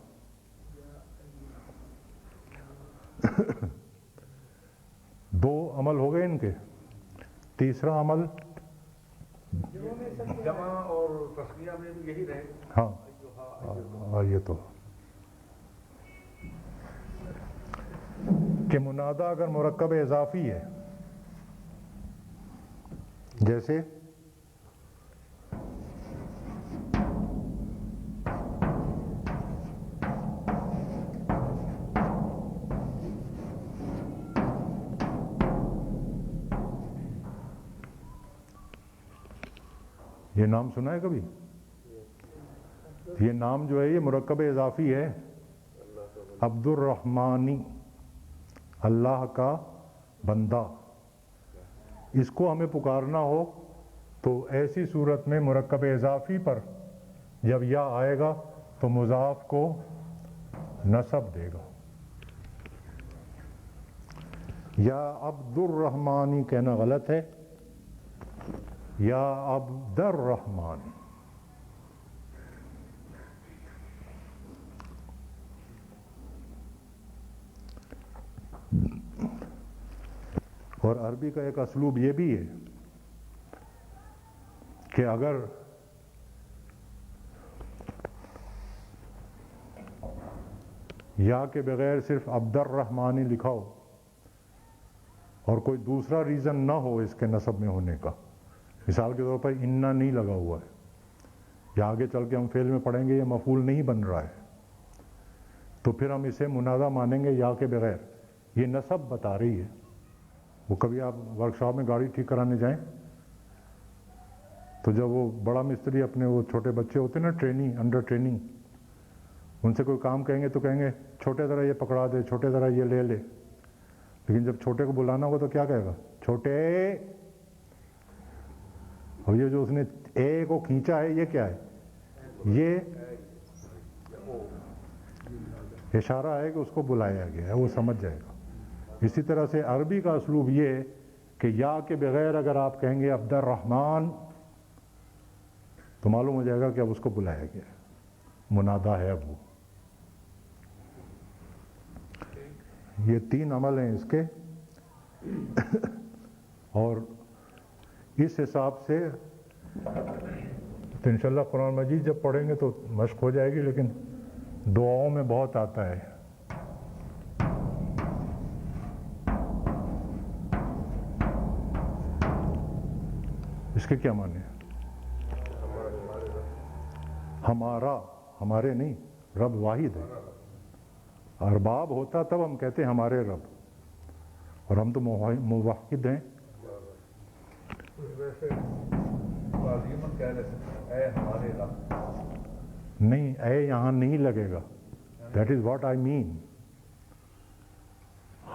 دو عمل ہو گئے ان کے. تیسرا عمل جمع اور تسنیہ میں بھی یہی رہے. ہاں یہ تو کہ منادا اگر مرکب اضافی ہے، جیسے یہ نام سنا ہے کبھی؟ یہ نام جو ہے یہ مرکب اضافی ہے، عبد الرحمانی، اللہ کا بندہ. اس کو ہمیں پکارنا ہو تو ایسی صورت میں مرکب اضافی پر جب یا آئے گا تو مضاف کو نصب دے گا. یا عبد الرحمانی کہنا غلط ہے، یا عبد الرحمن. اور عربی کا ایک اسلوب یہ بھی ہے کہ اگر یا کے بغیر صرف عبد الرحمانی لکھا ہو اور کوئی دوسرا ریزن نہ ہو اس کے نصب میں ہونے کا، مثال کے طور پر انا نہیں لگا ہوا ہے، یا آگے چل کے ہم فعل میں پڑھیں گے یہ مفعول نہیں بن رہا ہے، تو پھر ہم اسے منادہ مانیں گے یا کے بغیر. یہ نصب بتا رہی ہے. وہ کبھی آپ ورکشاپ میں گاڑی ٹھیک کرانے جائیں تو جب وہ بڑا مستری اپنے وہ چھوٹے بچے ہوتے ہیں نا ٹریننگ، انڈر ٹریننگ، ان سے کوئی کام کہیں گے تو کہیں گے چھوٹے ذرا یہ پکڑا دے، چھوٹے ذرا یہ لے لے. لیکن جب چھوٹے کو بلانا ہوگا تو کیا کہے گا؟ چھوٹے. اور یہ جو اس نے اے کو کھینچا ہے یہ کیا ہے؟ یہ اشارہ ہے کہ اس کو بلایا گیا ہے، وہ سمجھ جائے گا. اسی طرح سے عربی کا اسلوب یہ ہے کہ یا کے بغیر اگر آپ کہیں گے عبد الرحمن تو معلوم ہو جائے گا کہ اب اس کو بلایا گیا ہے، منادہ ہے اب وہ. یہ 3 عمل ہیں اس کے، اور اس حساب سے تو انشاءاللہ قرآن مجید جب پڑھیں گے تو مشق ہو جائے گی، لیکن دعاؤں میں بہت آتا ہے. اس کے کیا معنی ہے؟ ہمارا، ہمارے نہیں، رب واحد ہے. ارباب ہوتا تب ہم کہتے ہیں ہمارے رب، اور ہم تو موحد ہیں. نہیں، اے یہاں نہیں لگے گا. دیٹ از واٹ آئی مین.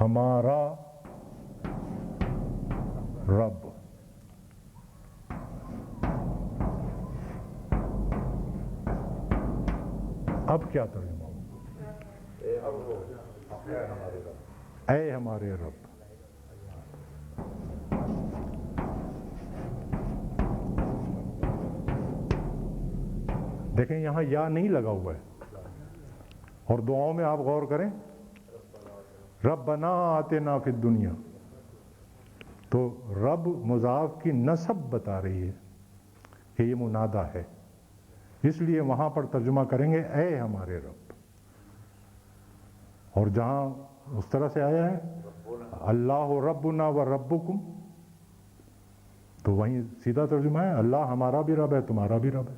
ہمارا رب. اب کیا ترجمہ ہوگا؟ اے ہمارے رب. دیکھیں یہاں یا نہیں لگا ہوا ہے، اور دعاؤں میں آپ غور کریں ربنا آتنا فی الدنیا، تو رب مضاف کی نسب بتا رہی ہے کہ یہ منادہ ہے. اس لیے وہاں پر ترجمہ کریں گے اے ہمارے رب. اور جہاں اس طرح سے آیا ہے اللہ ربنا و ربکم، تو وہیں سیدھا ترجمہ ہے اللہ ہمارا بھی رب ہے تمہارا بھی رب ہے.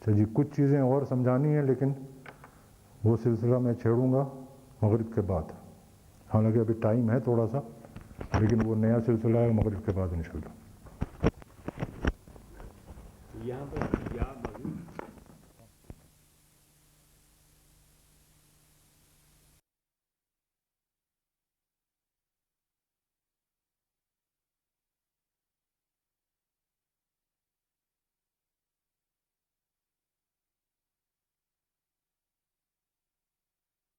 اچھا جی، کچھ چیزیں اور سمجھانی ہیں لیکن وہ سلسلہ میں چھیڑوں گا مغرب کے بعد. حالانکہ ابھی ٹائم ہے تھوڑا سا، لیکن وہ نیا سلسلہ ہے مغرب کے بعد انشاءاللہ. یہاں پر